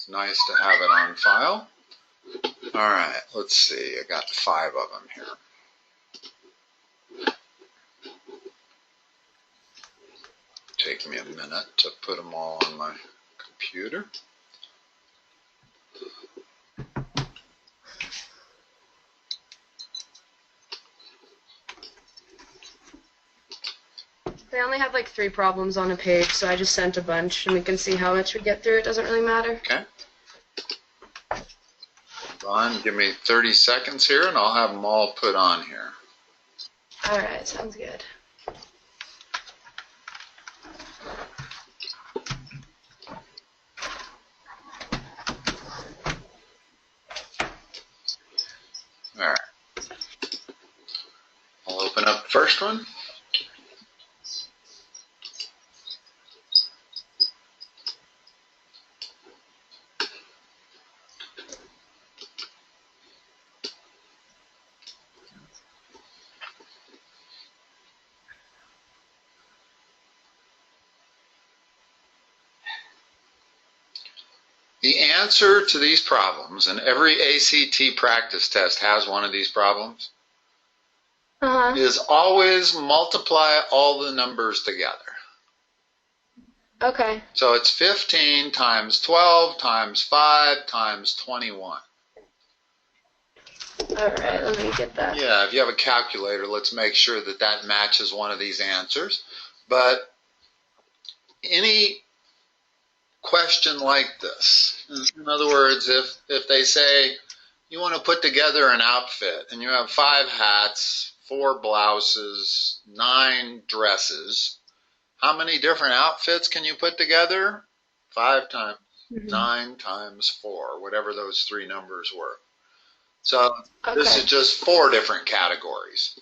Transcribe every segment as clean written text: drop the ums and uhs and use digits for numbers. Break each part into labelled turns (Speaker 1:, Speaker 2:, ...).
Speaker 1: It's nice to have it on file. All right, let's see. I got 5 of them here. Take me a minute to put them all on my computer.
Speaker 2: They only have like 3 problems on a page, so I just sent a bunch, and we can see how much we get through. It doesn't really matter.
Speaker 1: Okay. Ron, give me 30 seconds here, and I'll have them all put on here.
Speaker 2: All right, sounds good.
Speaker 1: All right. I'll open up the first one. The answer to these problems, and every ACT practice test has one of these problems, is always multiply all the numbers together.
Speaker 2: Okay.
Speaker 1: So it's 15 times 12 times 5 times 21.
Speaker 2: All right, let me get that.
Speaker 1: Yeah, if you have a calculator, let's make sure that that matches one of these answers. But any question like this, in other words, if they say you want to put together an outfit and you have 5 hats, 4 blouses, 9 dresses, how many different outfits can you put together? 5 times 9 times 4, whatever those 3 numbers were. So this is just 4 different categories.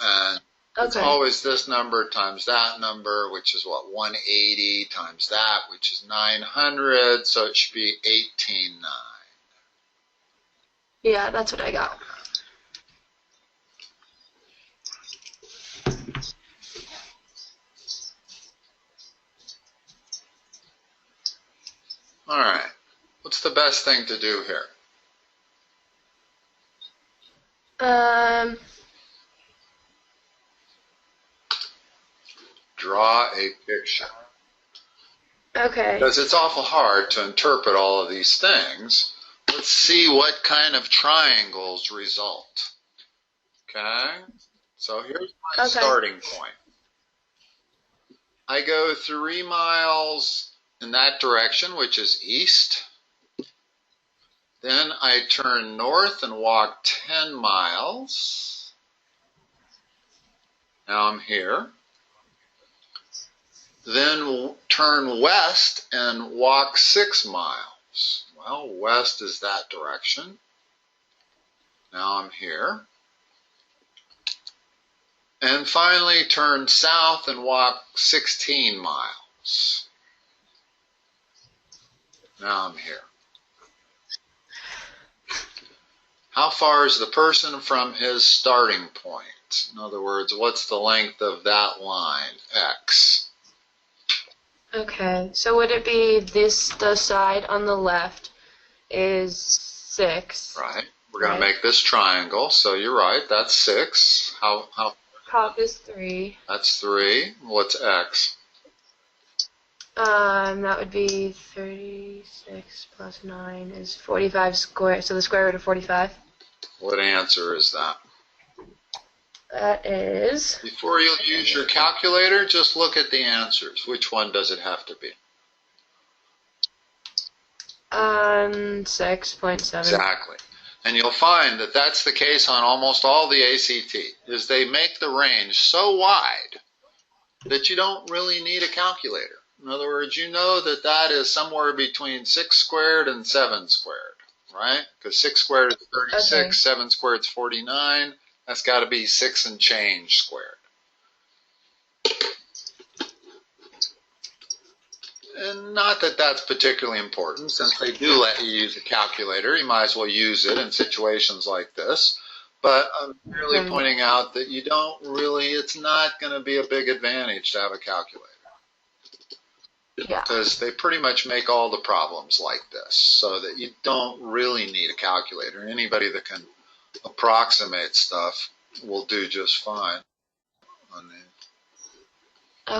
Speaker 1: And it's always this number times that number, which is what, 180 times that, which is 900, so it should be 18,900.
Speaker 2: Yeah, that's what I got.
Speaker 1: All right, what's the best thing to do here? Draw a picture.
Speaker 2: Okay.
Speaker 1: Because it's awful hard to interpret all of these things. Let's see what kind of triangles result. Okay? So here's my starting point. I go 3 miles in that direction, which is east. Then I turn north and walk 10 miles. Now I'm here. Then turn west and walk 6 miles. Well, west is that direction. Now I'm here. And finally turn south and walk 16 miles. Now I'm here. How far is the person from his starting point? In other words, what's the length of that line, x?
Speaker 2: Okay, so would it be the side on the left is 6?
Speaker 1: Right. We're going to make this triangle, so you're right, that's 6. How?
Speaker 2: Top is 3.
Speaker 1: That's 3. What's x?
Speaker 2: That would be 36 plus 9 is 45 squared, so the square root of 45.
Speaker 1: What answer is that?
Speaker 2: That is...
Speaker 1: Before you use your calculator, just look at the answers. Which one does it have to be?
Speaker 2: 6.7.
Speaker 1: Exactly. And you'll find that that's the case on almost all the ACT, is they make the range so wide that you don't really need a calculator. In other words, you know that that is somewhere between 6 squared and 7 squared, right? Because 6 squared is 36, 7 squared is 49. That's got to be 6 and change squared. And not that that's particularly important, since they do let you use a calculator. You might as well use it in situations like this. But I'm merely pointing out that you don't really, it's not going to be a big advantage to have a calculator.
Speaker 2: Yeah.
Speaker 1: because they pretty much make all the problems like this, so that you don't really need a calculator. Anybody that can approximate stuff will do just fine on the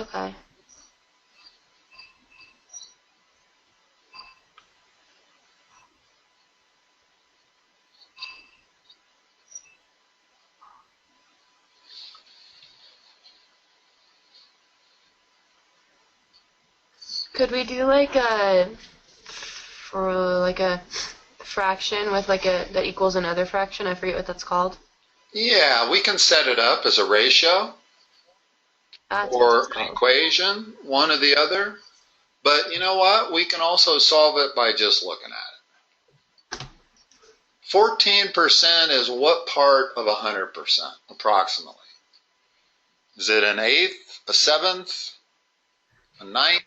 Speaker 2: Okay. Could we do like a fraction with like a that equals another fraction? I forget what that's called.
Speaker 1: Yeah, we can set it up as a ratio
Speaker 2: That's what
Speaker 1: or
Speaker 2: it's
Speaker 1: an
Speaker 2: called.
Speaker 1: equation, one or the other. But you know what? We can also solve it by just looking at it. 14% is what part of 100%, approximately? Is it an eighth, a seventh, a ninth?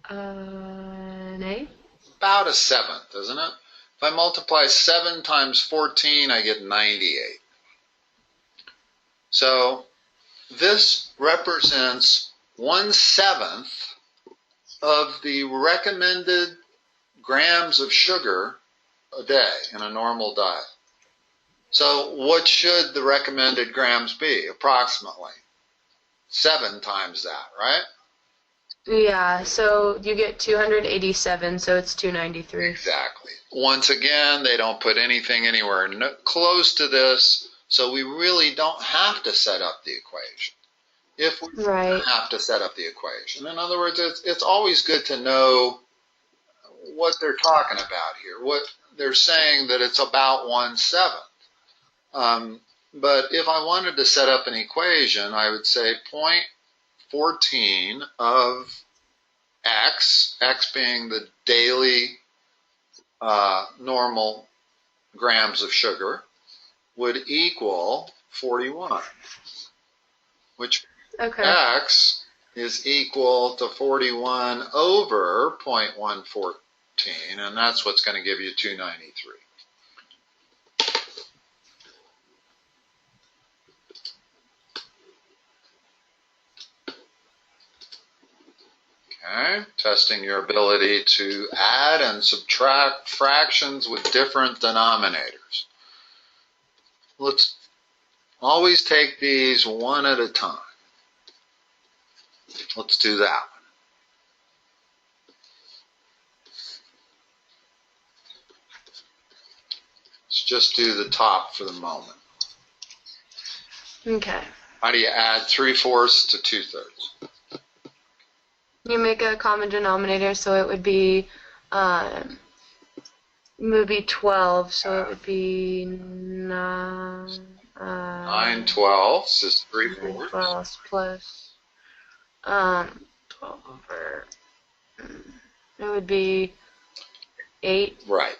Speaker 2: An eighth?
Speaker 1: About a seventh, isn't it? If I multiply 7 times 14, I get 98. So this represents 1/7 of the recommended grams of sugar a day in a normal diet. So what should the recommended grams be? Approximately 7 times that, right?
Speaker 2: Yeah, so you get 287, so it's 293.
Speaker 1: Exactly. Once again, they don't put anything anywhere close to this, so we really don't have to set up the equation. If we
Speaker 2: Right.
Speaker 1: have to set up the equation. In other words, it's always good to know what they're talking about here. What they're saying that it's about 1/7. But if I wanted to set up an equation, I would say 0.14 of x being the daily normal grams of sugar, would equal 41, which
Speaker 2: Okay.
Speaker 1: x is equal to 41 over 0.114, and that's what's going to give you 293. Okay, testing your ability to add and subtract fractions with different denominators. Let's always take these one at a time. Let's do that. Let's just do the top for the moment.
Speaker 2: Okay.
Speaker 1: How do you add 3/4 to 2/3?
Speaker 2: You make a common denominator, so it would be 12, so it would be
Speaker 1: 9/12 is 3/4.
Speaker 2: 12 plus 12 over, it would be 8.
Speaker 1: Right,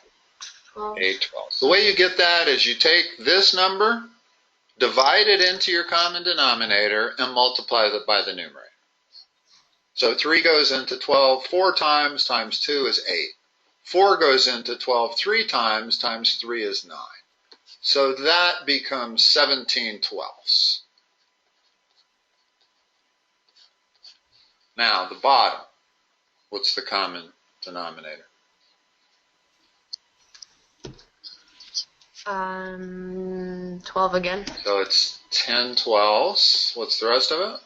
Speaker 2: 12.
Speaker 1: 8/12. The way you get that is you take this number, divide it into your common denominator, and multiply it by the numerator. So 3 goes into 12 4 times 2 is 8. 4 goes into 12 3 times 3 is 9. So that becomes 17/12. Now the bottom, what's the common denominator?
Speaker 2: 12 again.
Speaker 1: So it's 10/12. What's the rest of it?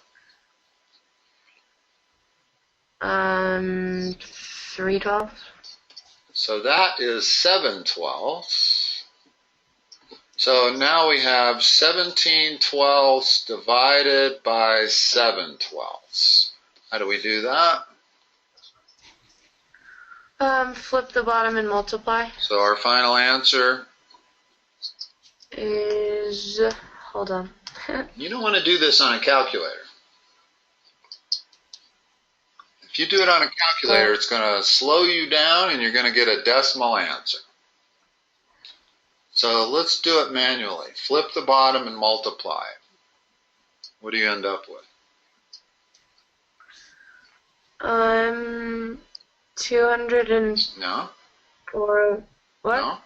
Speaker 2: 3/12.
Speaker 1: So that is 7/12. So now we have 17/12 divided by 7/12. How do we do that?
Speaker 2: Flip the bottom and multiply.
Speaker 1: So our final answer
Speaker 2: Is, hold on.
Speaker 1: You don't want to do this on a calculator. If you do it on a calculator, it's going to slow you down and you're going to get a decimal answer. So let's do it manually. Flip the bottom and multiply. What do you end up with?
Speaker 2: 204.
Speaker 1: No?
Speaker 2: What?
Speaker 1: No?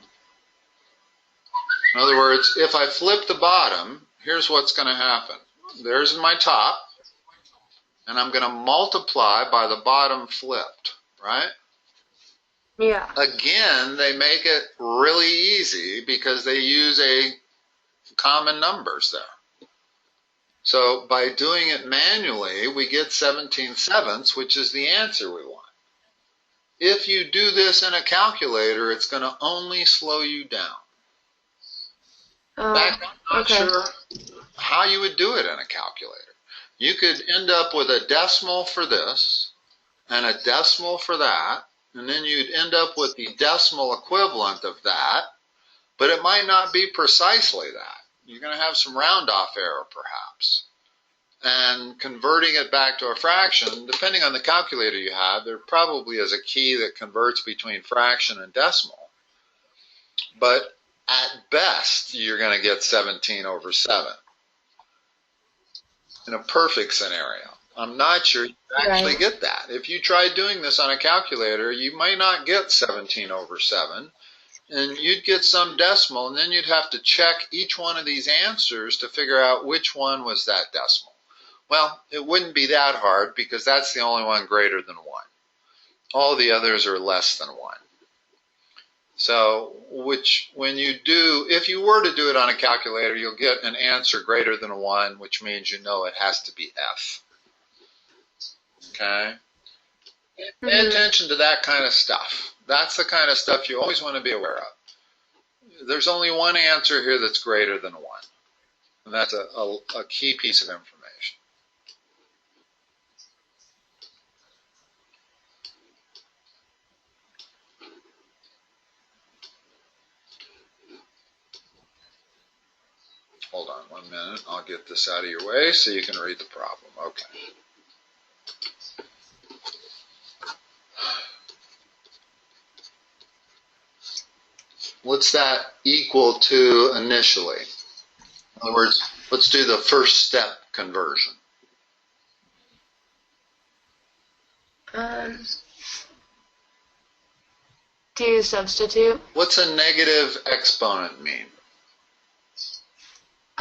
Speaker 1: In other words, if I flip the bottom, here's what's going to happen. There's my top. and I'm going to multiply by the bottom flipped, right?
Speaker 2: Yeah.
Speaker 1: Again, they make it really easy because they use a common numbers there. So by doing it manually, we get 17/7, which is the answer we want. If you do this in a calculator, it's going to only slow you down. In fact, I'm not sure how you would do it in a calculator. You could end up with a decimal for this and a decimal for that, and then you'd end up with the decimal equivalent of that, but it might not be precisely that. You're going to have some round off error perhaps. And converting it back to a fraction, depending on the calculator you have, there probably is a key that converts between fraction and decimal. But at best, you're going to get 17/7 in a perfect scenario. I'm not sure you actually get that. If you tried doing this on a calculator, you might not get 17/7, and you'd get some decimal, and then you'd have to check each one of these answers to figure out which one was that decimal. Well, it wouldn't be that hard because that's the only one greater than 1. All the others are less than 1. So, when you do, if you were to do it on a calculator, you'll get an answer greater than 1, which means you know it has to be F. Okay? Pay attention to that kind of stuff. That's the kind of stuff you always want to be aware of. There's only one answer here that's greater than 1. And that's a key piece of information. Hold on 1 minute. I'll get this out of your way so you can read the problem. Okay. What's that equal to initially? In other words, let's do the first step conversion.
Speaker 2: Do you substitute?
Speaker 1: What's a negative exponent mean?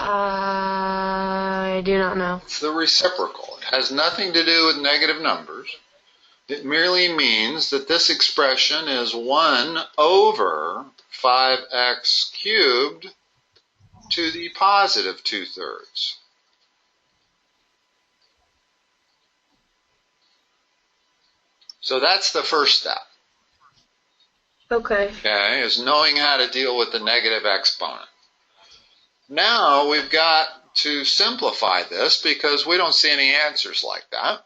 Speaker 2: I do not know.
Speaker 1: It's the reciprocal. It has nothing to do with negative numbers. It merely means that this expression is 1 over 5x cubed to the positive 2/3. So that's the first step.
Speaker 2: Okay,
Speaker 1: is knowing how to deal with the negative exponent. Now we've got to simplify this because we don't see any answers like that.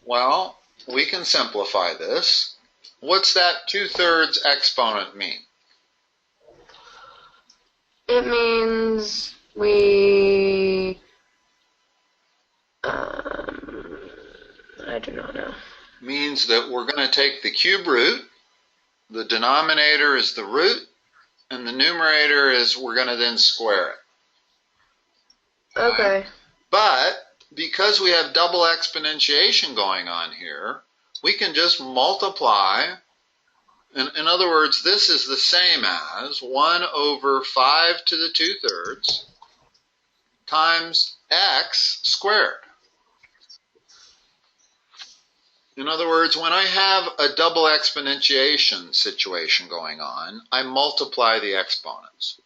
Speaker 1: Well, we can simplify this. What's that 2/3 exponent mean?
Speaker 2: it means we, I do not know.
Speaker 1: Means that we're going to take the cube root, the denominator is the root, and the numerator is we're going to then square it.
Speaker 2: Okay.
Speaker 1: But because we have double exponentiation going on here, we can just multiply. In other words, this is the same as 1 over 5 to the 2/3 times x squared. In other words, when I have a double exponentiation situation going on, I multiply the exponents.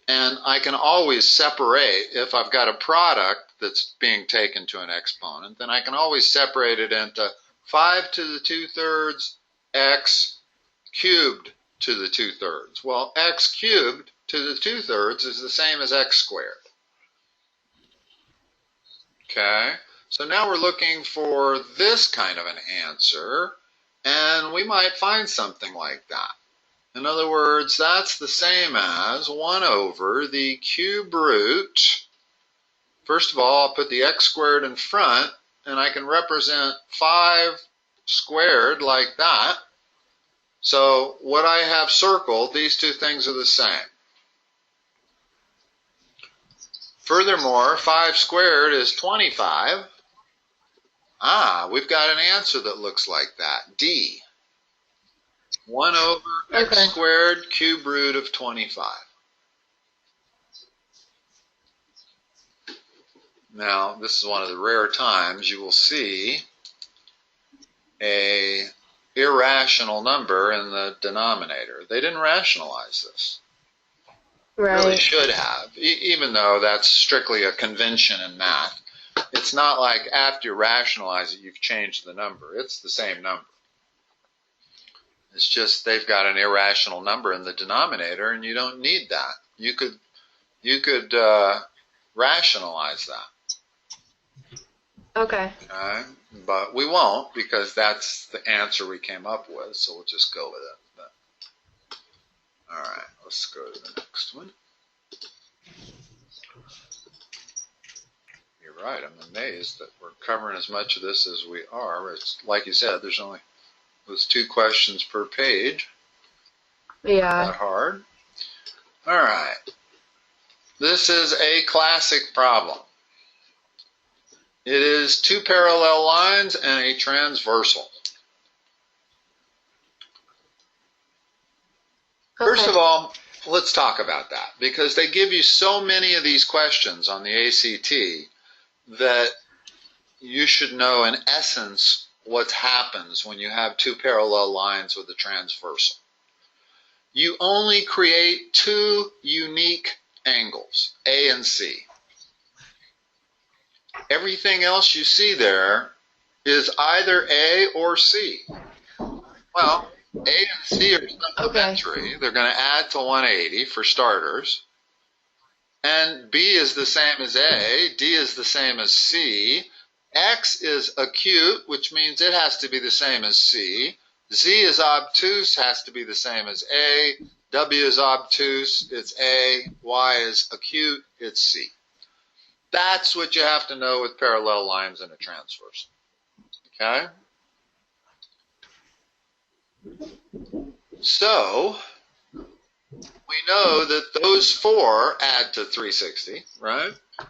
Speaker 1: And I can always separate, if I've got a product that's being taken to an exponent, then I can always separate it into 5 to the 2/3 x cubed to the 2/3. Well, x cubed to the 2/3 is the same as x squared. Okay? So now we're looking for this kind of an answer, and we might find something like that. In other words, that's the same as 1 over the cube root. First of all, I'll put the x squared in front, and I can represent 5 squared like that. So what I have circled, these two things are the same. Furthermore, 5 squared is 25. We've got an answer that looks like that. D. 1 over x squared cube root of 25. Now, this is one of the rare times you will see a irrational number in the denominator. They didn't rationalize this.
Speaker 2: Right.
Speaker 1: Really should have, even though that's strictly a convention in math. It's not like after you rationalize it, you've changed the number. It's the same number. It's just they've got an irrational number in the denominator, and you don't need that. You could rationalize that.
Speaker 2: Okay.
Speaker 1: Okay. But we won't, because that's the answer we came up with, so we'll just go with it. But, all right, let's go to the next one. You're right, I'm amazed that we're covering as much of this as we are. It's like you said, there's only those 2 questions per page.
Speaker 2: Yeah.
Speaker 1: Not hard. All right. This is a classic problem. It is 2 parallel lines and a transversal.
Speaker 2: Okay.
Speaker 1: First of all, let's talk about that, because they give you so many of these questions on the ACT that you should know in essence what happens when you have 2 parallel lines with a transversal. You only create 2 unique angles, A and C. Everything else you see there is either A or C. Well, A and C are supplementary. Okay. They're going to add to 180 for starters. And B is the same as A. D is the same as C. X is acute, which means it has to be the same as C. Z is obtuse, has to be the same as A. W is obtuse, it's A. Y is acute, it's C. That's what you have to know with parallel lines and a transversal. Okay? So, we know that those 4 add to 360, right? I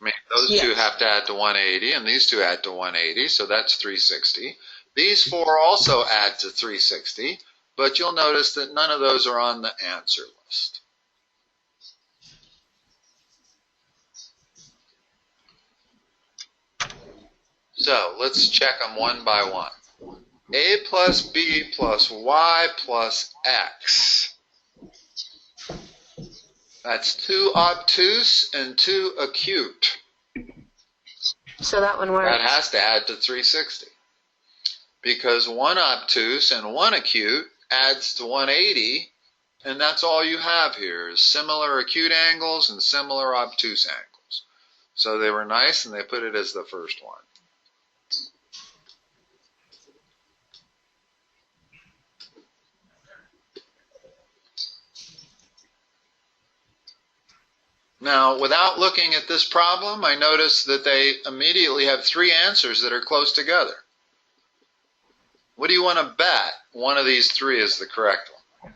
Speaker 1: mean, those 2 have to add to 180, and these 2 add to 180, so that's 360. These 4 also add to 360, but you'll notice that none of those are on the answer list. So let's check them one by one. A plus B plus Y plus X. That's 2 obtuse and 2 acute.
Speaker 2: So that one works.
Speaker 1: That has to add to 360. Because 1 obtuse and 1 acute adds to 180, and that's all you have here is similar acute angles and similar obtuse angles. So they were nice, and they put it as the first one. Now, without looking at this problem, I notice that they immediately have 3 answers that are close together. What do you want to bet one of these 3 is the correct one?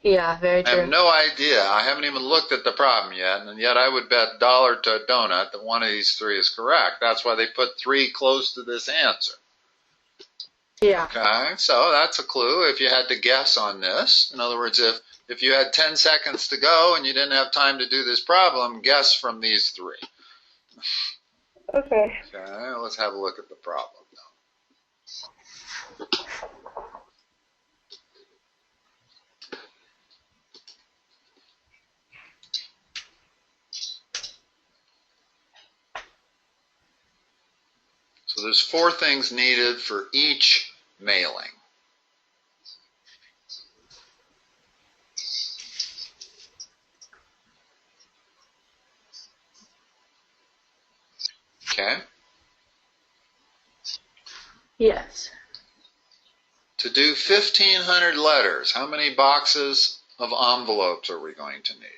Speaker 2: Yeah, very true.
Speaker 1: I have no idea. I haven't even looked at the problem yet, and yet I would bet dollar to a donut that one of these 3 is correct. That's why they put 3 close to this answer.
Speaker 2: Yeah.
Speaker 1: Okay, so that's a clue if you had to guess on this. In other words, if you had 10 seconds to go and you didn't have time to do this problem, guess from these 3.
Speaker 2: Okay.
Speaker 1: Okay, let's have a look at the problem now. So there's 4 things needed for each mailing. Okay?
Speaker 2: Yes.
Speaker 1: To do 1,500 letters, how many boxes of envelopes are we going to need?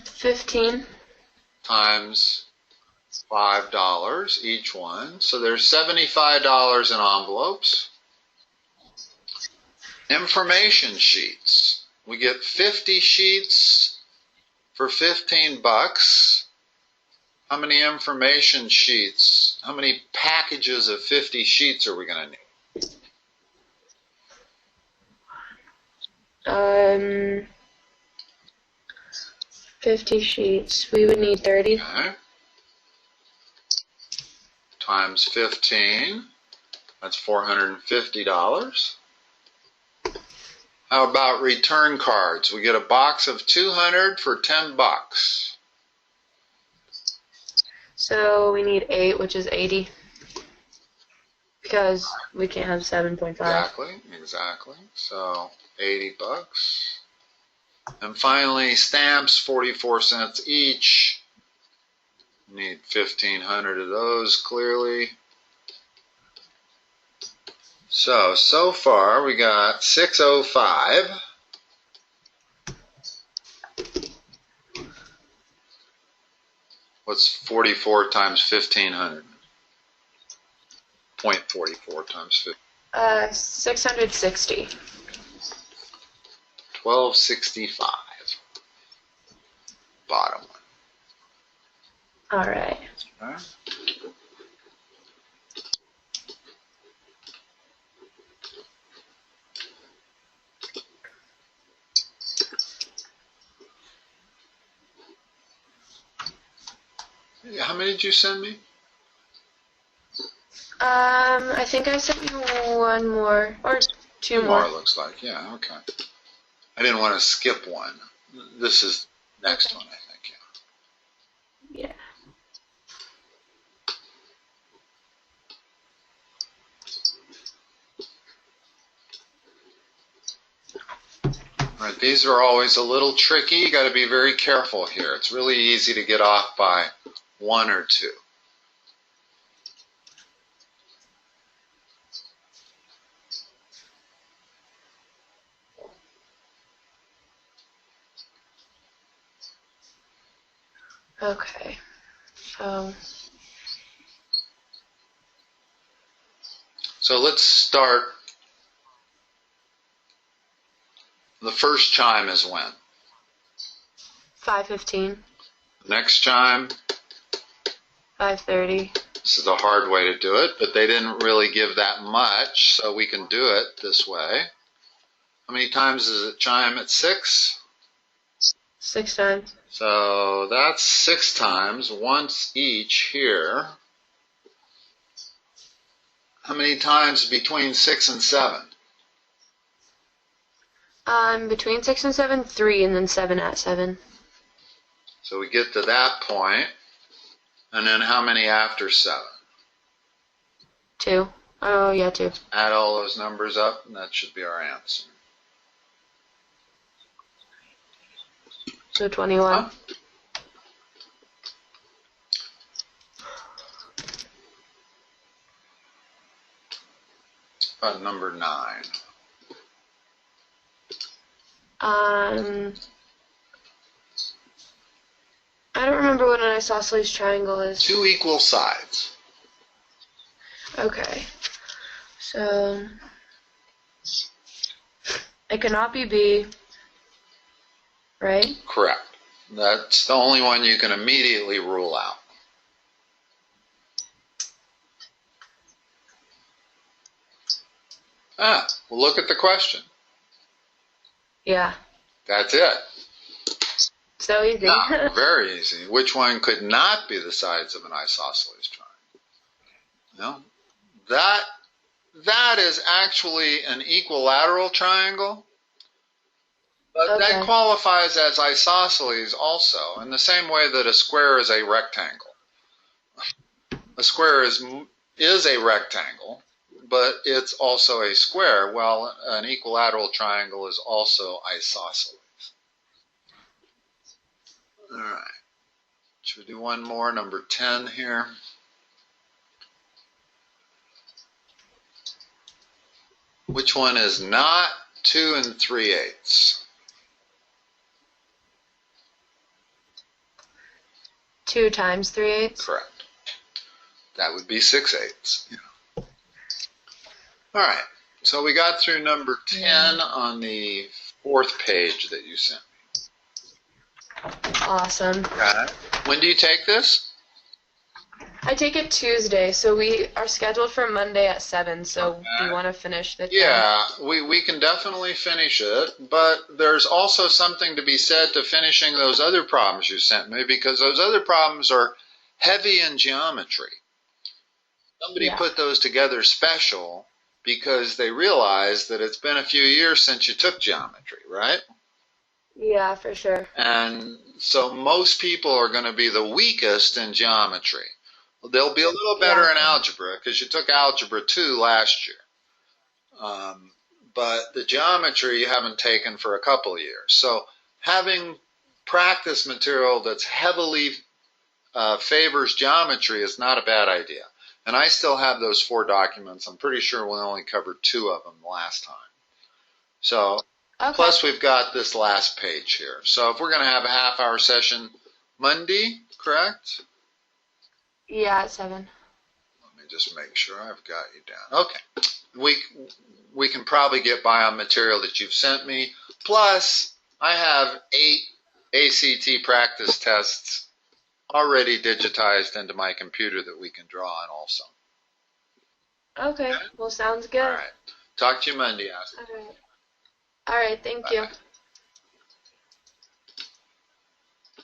Speaker 2: 15.
Speaker 1: Times $5 each one. So there's $75 in envelopes. Information sheets. We get 50 sheets for 15 bucks. How many information sheets, how many packages of 50 sheets are we going to need?
Speaker 2: 50 sheets. We would need 30.
Speaker 1: Okay. Times 15. That's $450. How about return cards? We get a box of 200 for 10 bucks.
Speaker 2: So we need 8, which is 80. Because we can't have 7.5.
Speaker 1: Exactly. So 80 bucks. And finally, stamps, 44 cents each. Need 1,500 of those, clearly. So far we got 605. What's 44 times 1,500? 0.44 times 15.
Speaker 2: 660.
Speaker 1: 1265. Bottom one.
Speaker 2: All right.
Speaker 1: Okay. How many did you send me?
Speaker 2: I think I sent you one more, or two more.
Speaker 1: Looks like, yeah, okay. I didn't want to skip one. This is next one, I think,
Speaker 2: Yeah.
Speaker 1: All right, these are always a little tricky. You got to be very careful here. It's really easy to get off by 1 or 2.
Speaker 2: Okay.
Speaker 1: So let's start. The first chime is when?
Speaker 2: 5:15.
Speaker 1: Next chime?
Speaker 2: 5:30.
Speaker 1: This is a hard way to do it, but they didn't really give that much, so we can do it this way. How many times does it chime at 6?
Speaker 2: 6 times.
Speaker 1: So that's 6 times, once each here. How many times between 6 and 7?
Speaker 2: Between 6 and 7, 3, and then 7 at 7.
Speaker 1: So we get to that point, and then how many after 7?
Speaker 2: 2. Oh, yeah, 2.
Speaker 1: Add all those numbers up, and that should be our answer.
Speaker 2: So 21.
Speaker 1: Huh? About number 9.
Speaker 2: I don't remember what an isosceles triangle is.
Speaker 1: 2 equal sides.
Speaker 2: Okay. So it cannot be B, right?
Speaker 1: Correct. That's the only one you can immediately rule out. Well, look at the question.
Speaker 2: Yeah.
Speaker 1: That's it.
Speaker 2: So easy.
Speaker 1: Yeah, very easy. Which one could not be the sides of an isosceles triangle? No. That is actually an equilateral triangle, but
Speaker 2: Okay.
Speaker 1: that qualifies as isosceles also, in the same way that a square is a rectangle. A square is a rectangle, but it's also a square. Well, an equilateral triangle is also isosceles. All right. Should we do one more, number 10 here? Which one is not 2 3/8?
Speaker 2: 2 times 3/8.
Speaker 1: Correct. That would be 6/8. Yeah. All right. So we got through number 10 on the 4th page that you sent me.
Speaker 2: Awesome.
Speaker 1: Okay. When do you take this?
Speaker 2: I take it Tuesday, so we are scheduled for Monday at 7, so
Speaker 1: Okay.
Speaker 2: do you want to finish the 10?
Speaker 1: Yeah, we can definitely finish it, but there's also something to be said to finishing those other problems you sent me, because those other problems are heavy in geometry. Somebody
Speaker 2: Yeah.
Speaker 1: put those together special because they realized that it's been a few years since you took geometry, right?
Speaker 2: Yeah, for sure.
Speaker 1: And so most people are going to be the weakest in geometry. They'll be a little better
Speaker 2: Yeah.
Speaker 1: in algebra because you took algebra 2 last year. Um, but the geometry you haven't taken for a couple of years. So having practice material that's heavily favors geometry is not a bad idea. And I still have those 4 documents. I'm pretty sure we only covered 2 of them last time. So,
Speaker 2: Okay.
Speaker 1: plus we've got this last page here. So if we're going to have a half-hour session Monday, correct?
Speaker 2: Yeah, at 7.
Speaker 1: Let me just make sure I've got you down. Okay. We can probably get by on material that you've sent me. Plus, I have 8 ACT practice tests already digitized into my computer that we can draw on also.
Speaker 2: Okay. Well, sounds good.
Speaker 1: All right. Talk to you Monday, Ashley.
Speaker 2: All right. All right. Thank you.
Speaker 1: Bye.